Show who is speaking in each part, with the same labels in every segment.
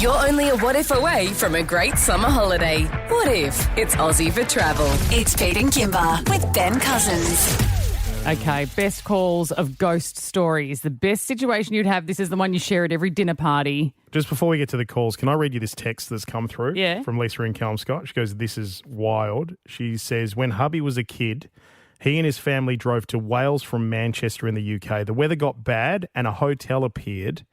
Speaker 1: You're only a what if away from a great summer holiday. What if it's Aussie for travel? It's Pete and Kimber with Ben Cousins.
Speaker 2: Okay, best calls of ghost stories. The best situation you'd have, this is the one you share at every dinner party.
Speaker 3: Just before we get to the calls, can I read you this text that's come through from Lisa in Kelmscott? She goes, this is wild. She says, when hubby was a kid, he and his family drove to Wales from Manchester in the UK. The weather got bad and a hotel appeared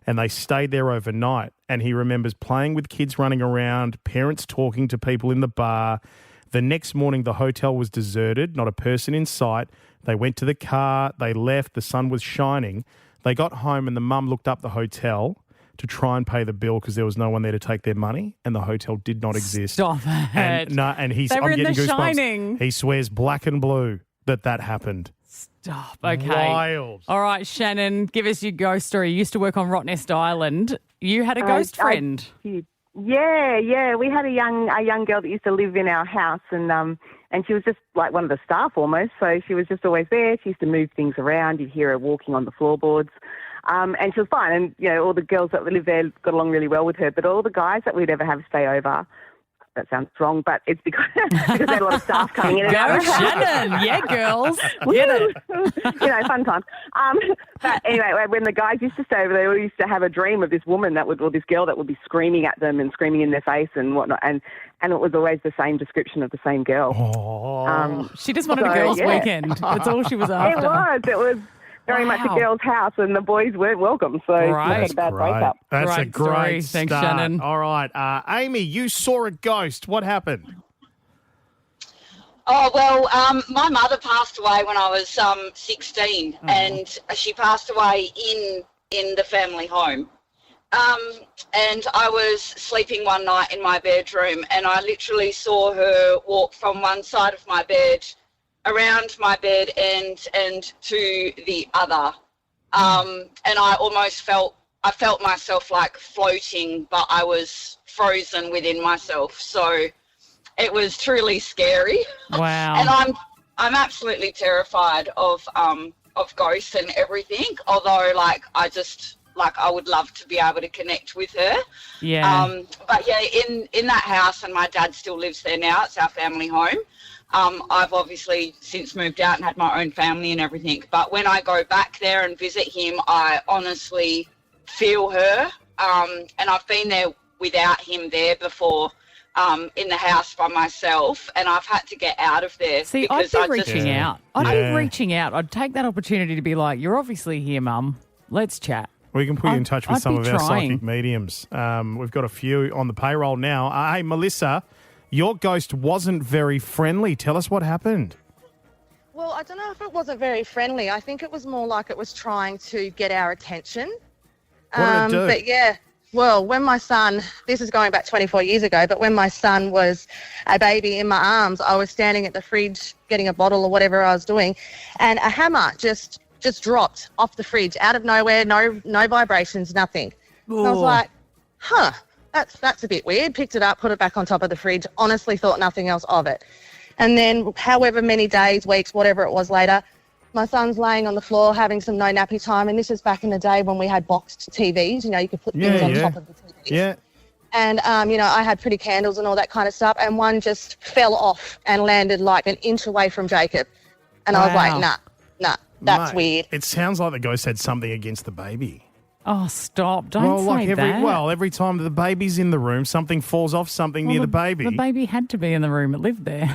Speaker 3: and they stayed there overnight. And he remembers playing with kids running around, parents talking to people in the bar. The next morning, the hotel was deserted, not a person in sight. They went to the car, they left, the sun was shining. They got home and the mum looked up the hotel to try and pay the bill because there was no one there to take their money and the hotel did not exist.
Speaker 2: Stop it.
Speaker 3: And he's,
Speaker 2: They were
Speaker 3: I'm
Speaker 2: in
Speaker 3: getting
Speaker 2: The
Speaker 3: goosebumps.
Speaker 2: Shining.
Speaker 3: He swears black and blue that happened.
Speaker 2: Stop. Okay.
Speaker 3: Wild.
Speaker 2: All right, Shannon, give us your ghost story. You used to work on Rottnest Island. You had a ghost friend.
Speaker 4: Yeah. We had a young girl that used to live in our house, and she was just like one of the staff almost. So she was just always there. She used to move things around. You'd hear her walking on the floorboards. And she was fine. And, you know, all the girls that lived there got along really well with her. But all the guys that we'd ever have stay over, that sounds wrong, but it's because they had a lot of staff coming in and out.
Speaker 2: Go, Shannon. Yeah, girls. Get it.
Speaker 4: You know, fun times. But anyway, when the guys used to stay over, they all used to have a dream of this woman or this girl that would be screaming at them and screaming in their face and whatnot. And it was always the same description of the same girl.
Speaker 2: She just wanted a girls' weekend. That's all she was after.
Speaker 4: It was very much a girl's house, and the boys weren't welcome, so we had a bad breakup.
Speaker 3: That's a
Speaker 2: Great story.
Speaker 3: great
Speaker 2: Thanks,
Speaker 3: start.
Speaker 2: Shannon.
Speaker 3: All right. Amy, you saw a ghost. What happened?
Speaker 5: Oh, well, my mother passed away when I was 16, and she passed away in the family home. And I was sleeping one night in my bedroom, and I literally saw her walk from one side of my bed around my bed and to the other. And I almost felt myself like floating, but I was frozen within myself. So it was truly scary.
Speaker 2: Wow.
Speaker 5: And I'm absolutely terrified of ghosts and everything, although I would love to be able to connect with her.
Speaker 2: Yeah.
Speaker 5: But yeah, in that house, and my dad still lives there now, it's our family home. I've obviously since moved out and had my own family and everything. But when I go back there and visit him, I honestly feel her. And I've been there without him there before, in the house by myself, and I've had to get out of there.
Speaker 2: See, I'd be reaching out. I'd take that opportunity to be like, you're obviously here, Mum. Let's chat.
Speaker 3: We can put you in touch with
Speaker 2: I'd
Speaker 3: some
Speaker 2: be
Speaker 3: of our
Speaker 2: trying.
Speaker 3: psychic mediums. We've got a few on the payroll now. Hey, Melissa, your ghost wasn't very friendly. Tell us what happened.
Speaker 6: Well, I don't know if it wasn't very friendly. I think it was more like it was trying to get our attention.
Speaker 3: What did it do?
Speaker 6: But yeah, well, when my son, this is going back 24 years ago, but when my son was a baby in my arms, I was standing at the fridge getting a bottle or whatever I was doing, and a hammer just dropped off the fridge out of nowhere, no vibrations, nothing. And I was like, that's a bit weird. Picked it up, put it back on top of the fridge, honestly thought nothing else of it. And then however many days, weeks, whatever it was later, my son's laying on the floor having some no nappy time, and this is back in the day when we had boxed TVs, you could put things on top of the TVs.
Speaker 3: Yeah.
Speaker 6: And, I had pretty candles and all that kind of stuff, and one just fell off and landed like an inch away from Jacob. And I was like, nah, that's
Speaker 3: Mate,
Speaker 6: weird.
Speaker 3: It sounds like the ghost had something against the baby.
Speaker 2: Oh, stop. Don't say that.
Speaker 3: Every time the baby's in the room, something falls off something near the baby.
Speaker 2: The baby had to be in the room. It lived there.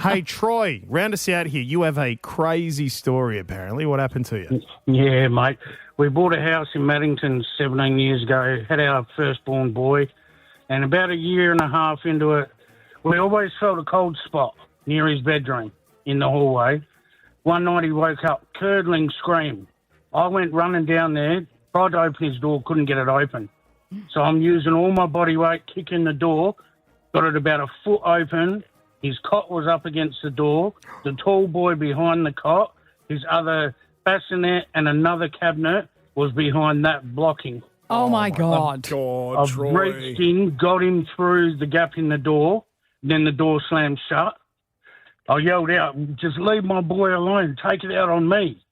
Speaker 3: Hey, Troy, round us out here. You have a crazy story, apparently. What happened to you?
Speaker 7: Yeah, mate. We bought a house in Maddington 17 years ago, had our firstborn boy, and about a year and a half into it, we always felt a cold spot near his bedroom in the hallway. One night he woke up, curdling scream. I went running down there, tried to open his door, couldn't get it open. So I'm using all my body weight, kicking the door, got it about a foot open. His cot was up against the door. The tall boy behind the cot, his other bassinet and another cabinet was behind that blocking.
Speaker 2: Oh, my God.
Speaker 3: God,
Speaker 7: I've reached in, got him through the gap in the door, then the door slammed shut. I yelled out, just leave my boy alone, take it out on me.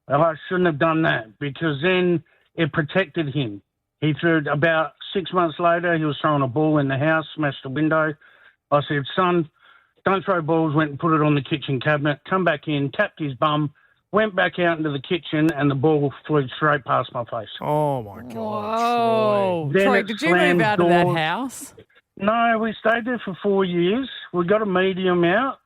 Speaker 7: And I shouldn't have done that because then it protected him. He threw about 6 months later, he was throwing a ball in the house, smashed the window. I said, son, don't throw balls, went and put it on the kitchen cabinet, come back in, tapped his bum, went back out into the kitchen, and the ball flew straight past my face.
Speaker 3: Oh, my God.
Speaker 2: Whoa.
Speaker 7: Then
Speaker 2: Troy,
Speaker 7: it
Speaker 2: did you move
Speaker 7: slammed
Speaker 2: out of that
Speaker 7: doors.
Speaker 2: house?
Speaker 7: No, we stayed there for 4 years. We got a medium out,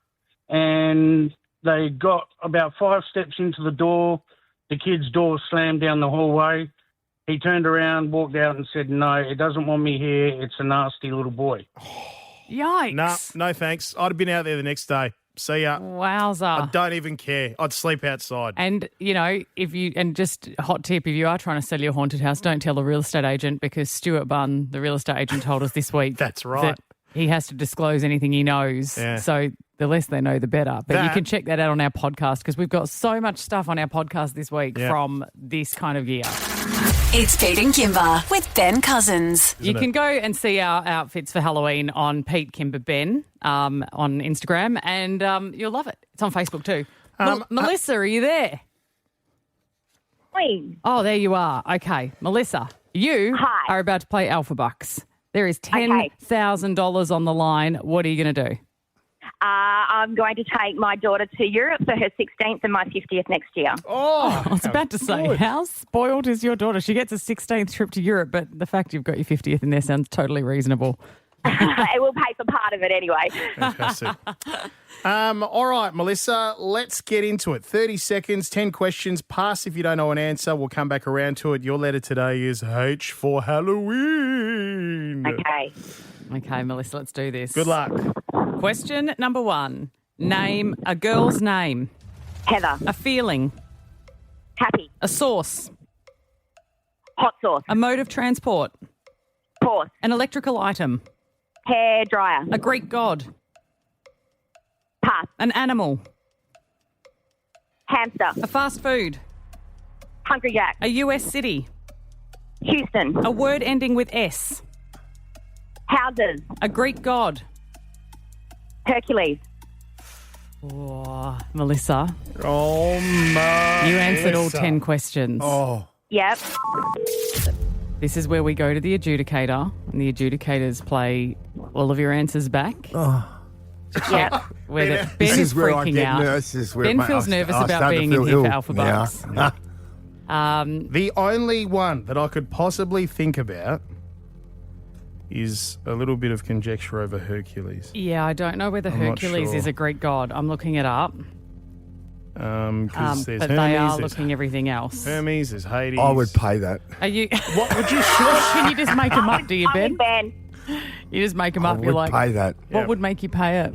Speaker 7: and they got about 5 steps into the door. The kid's door slammed down the hallway. He turned around, walked out, and said, no, it doesn't want me here. It's a nasty little boy.
Speaker 2: Yikes.
Speaker 3: No, thanks. I'd have been out there the next day. See ya.
Speaker 2: Wowza.
Speaker 3: I don't even care. I'd sleep outside.
Speaker 2: And, you know, just hot tip, if you are trying to sell your haunted house, don't tell the real estate agent, because Stuart Bunn, the real estate agent, told us this week.
Speaker 3: That's right.
Speaker 2: That he has to disclose anything he knows.
Speaker 3: Yeah.
Speaker 2: So the less they know, the better. But you can check that out on our podcast, because we've got so much stuff on our podcast this week from this kind of year.
Speaker 1: It's Pete and Kimber with Ben Cousins.
Speaker 2: You can go and see our outfits for Halloween on Pete Kimber Ben on Instagram, and you'll love it. It's on Facebook too. Melissa, are you there?
Speaker 8: Queen.
Speaker 2: Oh, there you are. Okay. Melissa, you are about to play Alpha Bucks. There is $10,000 on the line. What are you going to do?
Speaker 8: I'm going to take my daughter to Europe for her 16th and my 50th next year.
Speaker 2: Oh, I was about to say, how spoiled is your daughter? She gets a 16th trip to Europe, but the fact you've got your 50th in there sounds totally reasonable.
Speaker 8: It will pay for part of it anyway.
Speaker 3: Fantastic. All right, Melissa, let's get into it. 30 seconds, 10 questions. Pass if you don't know an answer. We'll come back around to it. Your letter today is H for Halloween.
Speaker 2: Okay, Melissa, let's do this.
Speaker 3: Good luck.
Speaker 2: Question number 1. Name a girl's name.
Speaker 8: Heather.
Speaker 2: A feeling.
Speaker 8: Happy.
Speaker 2: A sauce.
Speaker 8: Hot sauce.
Speaker 2: A mode of transport.
Speaker 8: Horse.
Speaker 2: An electrical item.
Speaker 8: Hair dryer.
Speaker 2: A Greek god.
Speaker 8: Pass.
Speaker 2: An animal.
Speaker 8: Hamster.
Speaker 2: A fast food.
Speaker 8: Hungry Jack.
Speaker 2: A US city.
Speaker 8: Houston.
Speaker 2: A word ending with S.
Speaker 8: Houses.
Speaker 2: A Greek god.
Speaker 8: Hercules.
Speaker 2: Oh, Melissa.
Speaker 3: Oh, my.
Speaker 2: You answered all 10 questions.
Speaker 3: Oh.
Speaker 8: Yep.
Speaker 2: This is where we go to the adjudicator, and the adjudicators play all of your answers back.
Speaker 8: Yep.
Speaker 2: Ben
Speaker 9: This
Speaker 2: is
Speaker 9: is where I
Speaker 2: freaking
Speaker 9: get
Speaker 2: out.
Speaker 9: nervous. This is where
Speaker 2: Ben
Speaker 9: mate,
Speaker 2: feels
Speaker 9: I
Speaker 2: nervous
Speaker 9: start
Speaker 2: about
Speaker 9: to
Speaker 2: being
Speaker 9: feel
Speaker 2: in here
Speaker 9: ill
Speaker 2: for Alpha
Speaker 9: now.
Speaker 2: Bucks.
Speaker 3: The only one that I could possibly think about is a little bit of conjecture over Hercules.
Speaker 2: Yeah, I don't know whether
Speaker 3: I'm not
Speaker 2: Hercules
Speaker 3: sure.
Speaker 2: is a Greek god. I'm looking it up.
Speaker 3: Because there's
Speaker 2: But
Speaker 3: Hermes,
Speaker 2: they are
Speaker 3: there's
Speaker 2: looking everything else.
Speaker 3: Hermes, there's Hades.
Speaker 9: I would pay that.
Speaker 2: Are you?
Speaker 3: What would you
Speaker 2: Can you just make them up? Do you,
Speaker 8: I'm
Speaker 2: Ben?
Speaker 8: with Ben.
Speaker 2: You just make them
Speaker 9: I
Speaker 2: up.
Speaker 9: would
Speaker 2: You're like,
Speaker 9: pay that.
Speaker 2: what
Speaker 3: Yeah.
Speaker 2: would make you pay it?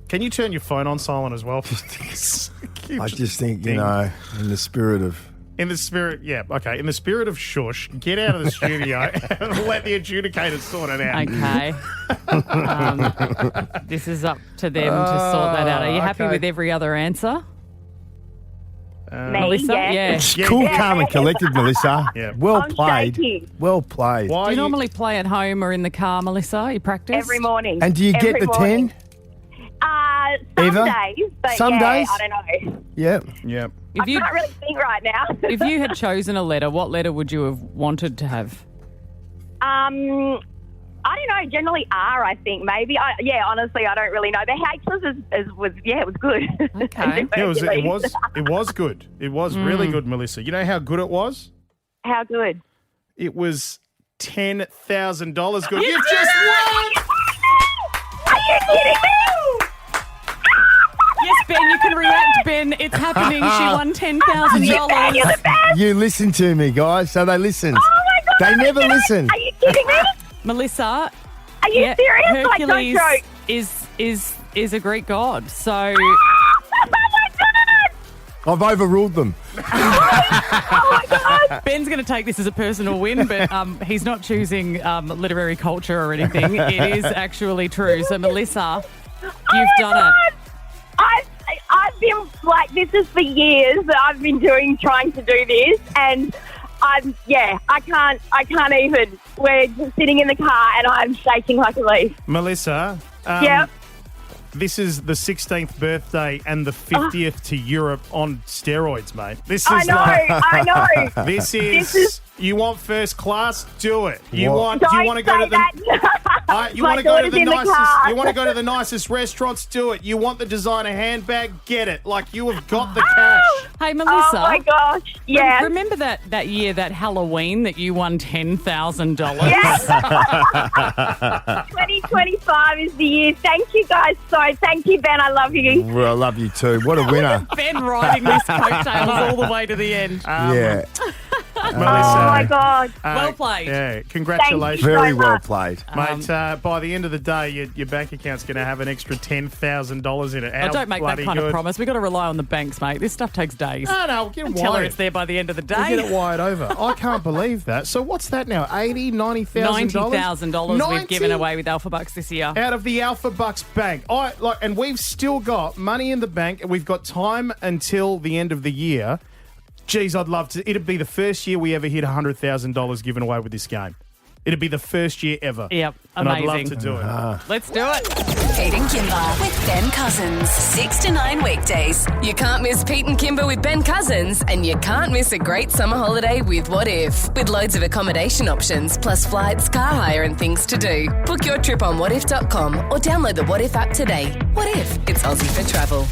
Speaker 3: Can you turn your phone on silent as well?
Speaker 9: I just think, you know, in the spirit of...
Speaker 3: In the spirit, yeah, okay. In the spirit of shush, get out of the studio and let the adjudicators sort it out.
Speaker 2: Okay. This is up to them to sort that out. Are you happy
Speaker 3: okay.
Speaker 2: with every other answer?
Speaker 8: Me,
Speaker 2: Melissa?
Speaker 8: yeah.
Speaker 3: Yeah,
Speaker 9: Cool,
Speaker 3: yeah.
Speaker 9: calm and collected, Melissa.
Speaker 3: Yeah.
Speaker 9: Well
Speaker 8: I'm
Speaker 9: played.
Speaker 8: shaking.
Speaker 9: Well played.
Speaker 3: Why
Speaker 2: Do you
Speaker 3: are
Speaker 2: normally play at home or in the car, Melissa? You practice?
Speaker 8: Every morning.
Speaker 9: And do you get
Speaker 8: Every
Speaker 9: the
Speaker 8: morning.
Speaker 9: 10?
Speaker 8: Some
Speaker 9: Ever?
Speaker 8: days, but
Speaker 9: Some
Speaker 8: yeah,
Speaker 9: days?
Speaker 8: I don't know.
Speaker 9: Yeah.
Speaker 3: Yeah.
Speaker 2: If you,
Speaker 8: I can't really think right now.
Speaker 2: if you had chosen a letter, what letter would you have wanted to have?
Speaker 8: I don't know. Generally R, I think maybe. Honestly, I don't really know. The H was it was good.
Speaker 2: Okay.
Speaker 3: Yeah, it was good. It was really good, Melissa. You know how good it was?
Speaker 8: How good?
Speaker 3: It was $10,000 good. You've just won!
Speaker 8: Are you kidding me?
Speaker 2: Yes, Ben, you can react, Ben. It's happening. She won $10,000.
Speaker 8: You're the best.
Speaker 9: You listen to me, guys. So they listened.
Speaker 8: Oh my God.
Speaker 9: They
Speaker 8: are you
Speaker 9: never
Speaker 8: kidding me?
Speaker 9: listen.
Speaker 8: Are you kidding me?
Speaker 2: Melissa,
Speaker 8: Are you serious? Like, don't
Speaker 2: Hercules
Speaker 8: joke.
Speaker 2: is a Greek god. So
Speaker 8: Oh my goodness.
Speaker 9: I've overruled them.
Speaker 8: Oh my God.
Speaker 2: Ben's going to take this as a personal win, but he's not choosing literary culture or anything. It is actually true. So, Melissa, you've done it.
Speaker 8: I've been like, this is for years that I've been trying to do this, and I can't even. We're just sitting in the car and I'm shaking like a leaf.
Speaker 3: Melissa,
Speaker 8: Yep.
Speaker 3: This is the 16th birthday and the 50th to Europe on steroids, mate. This is
Speaker 8: I know.
Speaker 3: This is you want first class? Do it. Do you want to go to the you want to go to the nicest you want to go to the nicest restaurants? Do it. You want the designer handbag? Get it. Like, you have got the cash.
Speaker 2: Hey, Melissa.
Speaker 8: Oh my gosh. Yeah.
Speaker 2: Remember that year, that Halloween, that you won $10,000?
Speaker 8: Yes. 2025 is the year. Thank you guys thank you, Ben. I love you.
Speaker 9: Well, I love you too. What a winner.
Speaker 2: Ben riding this coattails all the way to the end.
Speaker 9: Yeah.
Speaker 3: Melissa,
Speaker 8: oh my God.
Speaker 2: Well played.
Speaker 3: Yeah, congratulations.
Speaker 9: Very well played.
Speaker 3: Mate, by the end of the day, your bank account's going to have an extra $10,000 in it.
Speaker 2: I don't make that kind of promise. We've got to rely on the banks, mate. This stuff takes days.
Speaker 3: No, get it
Speaker 2: Tell her it's there by the end of the day.
Speaker 3: We'll get it wired over. I can't believe that. So what's that now? $80,000, $90,000?
Speaker 2: $90,000 we've given away with Alpha Bucks this year.
Speaker 3: Out of the Alpha Bucks bank. And we've still got money in the bank, and we've got time until the end of the year. Geez, I'd love to. It'd be the first year we ever hit $100,000 given away with this game. It'd be the first year ever.
Speaker 2: Yep,
Speaker 3: and
Speaker 2: amazing.
Speaker 3: I'd love to do it.
Speaker 2: Let's do it.
Speaker 1: Pete and Kimber with Ben Cousins. 6 to 9 weekdays. You can't miss Pete and Kimber with Ben Cousins, and you can't miss a great summer holiday with What If. With loads of accommodation options, plus flights, car hire and things to do. Book your trip on whatif.com or download the What If app today. What If? It's Aussie for travel.